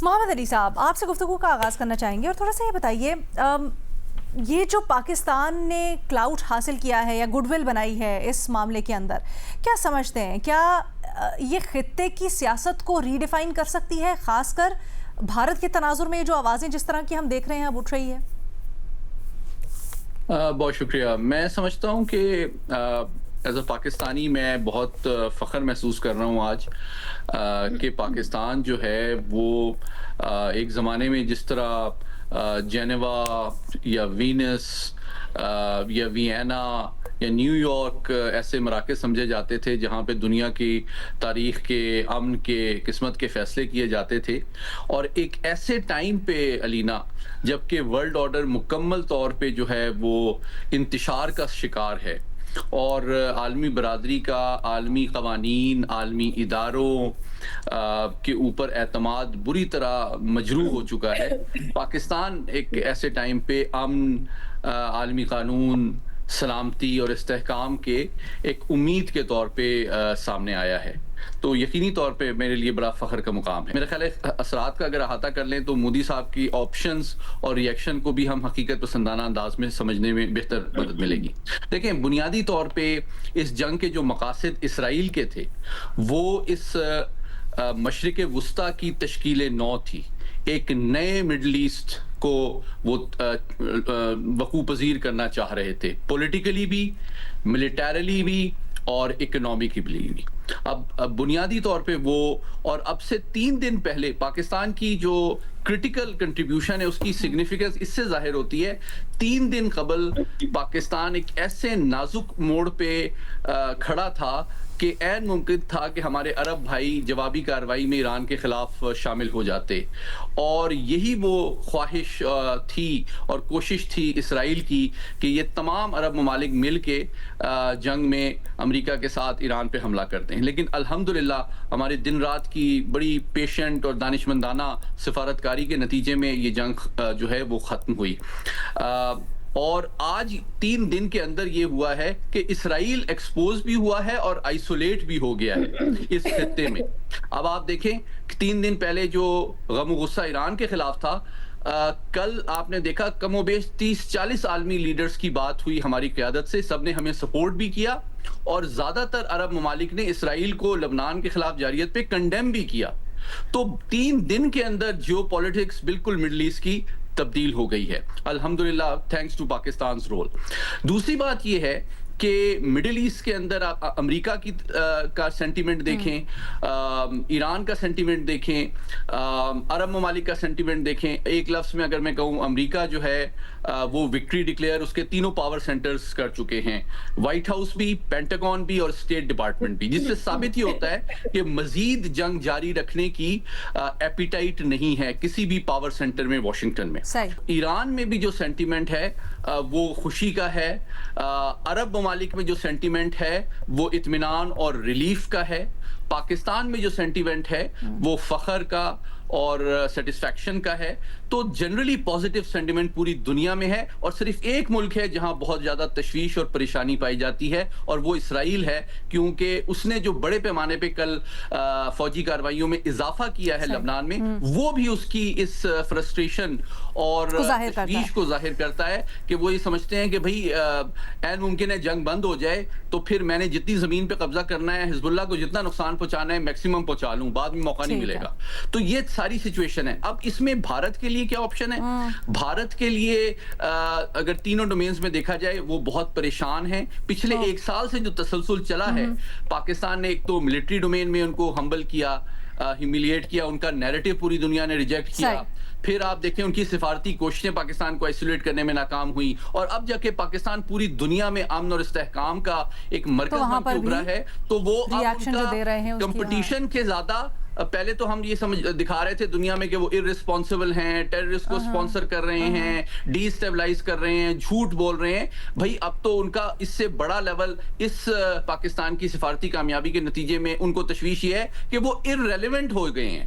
محمد علی صاحب، آپ سے گفتگو کا آغاز کرنا چاہیں گے اور تھوڑا سا یہ بتائیے، یہ جو پاکستان نے کلاؤٹ حاصل کیا ہے یا گڈ ول بنائی ہے اس معاملے کے اندر، کیا سمجھتے ہیں کیا یہ خطے کی سیاست کو ری ڈیفائن کر سکتی ہے، خاص کر بھارت کے تناظر میں جو آوازیں جس طرح کی ہم دیکھ رہے ہیں اب اٹھ رہی ہے؟ بہت شکریہ. میں سمجھتا ہوں کہ ایز اے پاکستانی میں بہت فخر محسوس کر رہا ہوں آج کہ پاکستان جو ہے وہ ایک زمانے میں جس طرح جینیوا یا وینس یا وینا یا نیو یارک ایسے مراکز سمجھے جاتے تھے جہاں پہ دنیا کی تاریخ کے امن کے قسمت کے فیصلے کیے جاتے تھے، اور ایک ایسے ٹائم پہ علینا جبکہ ورلڈ آرڈر مکمل طور پہ جو ہے وہ انتشار کا شکار ہے اور عالمی برادری کا عالمی قوانین، عالمی اداروں کے اوپر اعتماد بری طرح مجروح ہو چکا ہے، پاکستان ایک ایسے ٹائم پہ امن، عالمی قانون، سلامتی اور استحکام کے ایک امید کے طور پہ سامنے آیا ہے. تو یقینی طور پہ میرے لیے بڑا فخر کا مقام ہے. میرا خیال ہے اثرات کا اگر احاطہ کر لیں تو مودی صاحب کی آپشنز اور ریئیکشن کو بھی ہم حقیقت پسندانہ انداز میں سمجھنے میں بہتر مدد ملے گی. دیکھیں، بنیادی طور پہ اس جنگ کے جو مقاصد اسرائیل کے تھے وہ اس مشرق وسطیٰ کی تشکیل نو تھی. ایک نئے مڈل ایسٹ کو وہ وقوع پذیر کرنا چاہ رہے تھے، پولیٹیکلی بھی، ملیٹریلی بھی اور اکنامکلی بھی. اب بنیادی طور پہ وہ، اور اب سے 3 دن پہلے پاکستان کی جو کرٹیکل کنٹریبیوشن ہے اس کی سگنیفیکنس اس سے ظاہر ہوتی ہے. 3 دن قبل پاکستان ایک ایسے نازک موڑ پہ کھڑا تھا کہ عین ممکن تھا کہ ہمارے عرب بھائی جوابی کارروائی میں ایران کے خلاف شامل ہو جاتے، اور یہی وہ خواہش تھی اور کوشش تھی اسرائیل کی کہ یہ تمام عرب ممالک مل کے جنگ میں امریکہ کے ساتھ ایران پہ حملہ کرتے ہیں. لیکن الحمدللہ ہمارے دن رات کی بڑی پیشنٹ اور دانشمندانہ سفارتکاری کے نتیجے میں یہ جنگ جو ہے وہ ختم ہوئی. اور آج 3 دن کے اندر یہ ہوا ہے کہ اسرائیل ایکسپوز بھی ہوا ہے اور آئسولیٹ بھی ہو گیا ہے اس خطے میں. اب آپ دیکھیں 3 دن پہلے جو غم و غصہ ایران کے خلاف تھا، کل آپ نے دیکھا کم و بیش 30-40 عالمی لیڈرز کی بات ہوئی ہماری قیادت سے، سب نے ہمیں سپورٹ بھی کیا اور زیادہ تر عرب ممالک نے اسرائیل کو لبنان کے خلاف جارحیت پہ کنڈیم بھی کیا. تو 3 دن کے اندر جیو پولیٹکس بالکل مڈل ایسٹ کی تبدیل ہو گئی ہے، الحمدللہ تھینکس ٹو پاکستان's رول. دوسری بات یہ ہے کہ مڈل ایسٹ کے اندر آپ امریکہ کی کا سینٹیمنٹ دیکھیں، ایران کا سینٹیمنٹ دیکھیں، عرب ممالک کا سینٹیمنٹ دیکھیں. ایک لفظ میں اگر میں کہوں، امریکہ جو ہے وہ وکٹری ڈکلیئر اس کے تینوں پاور سینٹرز کر چکے ہیں، وائٹ ہاؤس بھی، پینٹاگون بھی اور اسٹیٹ ڈپارٹمنٹ بھی، جس سے ثابت یہ ہوتا ہے کہ مزید جنگ جاری رکھنے کی ایپیٹائٹ نہیں ہے کسی بھی پاور سینٹر میں واشنگٹن میں. ایران میں بھی جو سینٹیمنٹ ہے وہ خوشی کا ہے، عرب ممالک میں جو سینٹیمنٹ ہے وہ اطمینان اور ریلیف کا ہے، پاکستان میں جو سینٹیمنٹ ہے وہ فخر کا اور سیٹسفیکشن کا ہے. تو جنرلی پازیٹیو سینٹیمنٹ پوری دنیا میں ہے، اور صرف ایک ملک ہے جہاں بہت زیادہ تشویش اور پریشانی پائی جاتی ہے اور وہ اسرائیل ہے، کیونکہ اس نے جو بڑے پیمانے پہ کل فوجی کارروائیوں میں اضافہ کیا ہے لبنان میں، وہ بھی اس کی اس فرسٹریشن اور تشویش کو ظاہر کرتا ہے کہ وہ یہ سمجھتے ہیں کہ بھئی عین ممکن ہے جنگ بند ہو جائے تو پھر میں نے جتنی زمین پہ قبضہ کرنا ہے، حزب اللہ کو جتنا نقصان پہنچانا ہے میکسیمم پہنچا لوں، بعد میں موقع نہیں ملے گا. تو یہ ساری سچویشن ہے. اب اس میں بھارت کے لیے کیا آپشن ہے؟ بھارت کے لیے اگر تینوں ڈومینز میں دیکھا جائے وہ بہت پریشان ہیں. پچھلے 1 سال سے جو تسلسل چلا ہے، پاکستان نے ایک تو ملٹری ڈومین میں ان کو ہمبل کیا، ہیومیلیٹ کیا، ان کا نیریٹو پوری دنیا نے ریجیکٹ کیا. پھر آپ دیکھیں ان کی سفارتی کوششیں پاکستان کو آئسولیٹ کرنے میں ناکام ہوئی، اور اب جا کے پاکستان پوری دنیا میں امن اور استحکام کا ایک مرکز بن کے ابھرا ہے. تو وہ اب ان کا کمپٹیشن کے زیادہ، پہلے تو ہم یہ سمجھ دکھا رہے تھے دنیا میں کہ وہ ارریسپانسبل ہیں، ٹیررسٹ کو سپانسر کر رہے ہیں، ڈی اسٹیبلائز کر رہے ہیں، جھوٹ بول رہے ہیں. بھائی اب تو ان کا اس سے بڑا لیول اس پاکستان کی سفارتی کامیابی کے نتیجے میں ان کو تشویش یہ ہے کہ وہ ارریلیونٹ ہو گئے ہیں.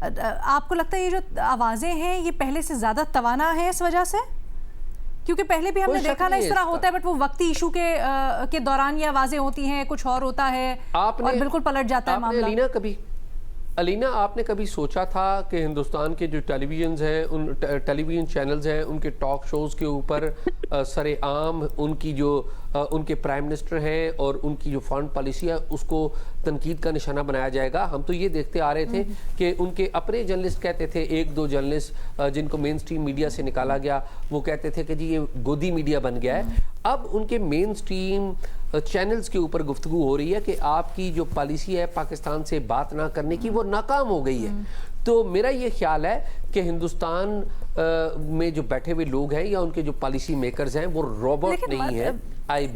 آپ کو لگتا ہے یہ جو آوازیں ہیں یہ پہلے سے زیادہ توانا ہے اس وجہ سے؟ کیونکہ پہلے بھی ہم نے دیکھا نا اس طرح ہوتا ہے، بٹ وہ وقتی ایشو کے دوران یہ آوازیں ہوتی ہیں، کچھ اور ہوتا ہے اور بالکل پلٹ جاتا ہے معاملہ۔ علینا آپ نے کبھی سوچا تھا کہ ہندوستان کے جو ٹیلی ویژنز ہیں، ٹیلی ویژن چینلز ہیں، ان کے ٹاک شوز کے اوپر سر عام ان کے پرائم منسٹر ہیں اور ان کی جو فارن پالیسی ہے اس کو تنقید کا نشانہ بنایا جائے گا؟ ہم تو یہ دیکھتے آ رہے تھے کہ ان کے اپنے جرنلسٹ کہتے تھے، ایک دو جرنلسٹ جن کو مین سٹریم میڈیا سے نکالا گیا، وہ کہتے تھے کہ جی یہ گودی میڈیا بن گیا ہے۔ اب ان کے مین سٹریم چینلز کے اوپر گفتگو ہو رہی ہے کہ آپ کی جو پالیسی ہے پاکستان سے بات نہ کرنے کی، وہ ناکام ہو گئی ہے۔ تو میرا یہ خیال ہے کہ ہندوستان میں جو بیٹھے ہوئے لوگ ہیں یا ان کے جو پالیسی میکرز ہیں وہ روبوٹ نہیں ہیں۔ آئی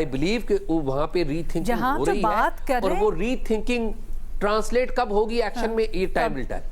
بلیو کہ وہاں پہ ری تھنکنگ ہو رہی ہے، اور وہ ری تھنکنگ ٹرانسلیٹ کب ہوگی ایکشن میں، یہ ٹائم ول ٹائم۔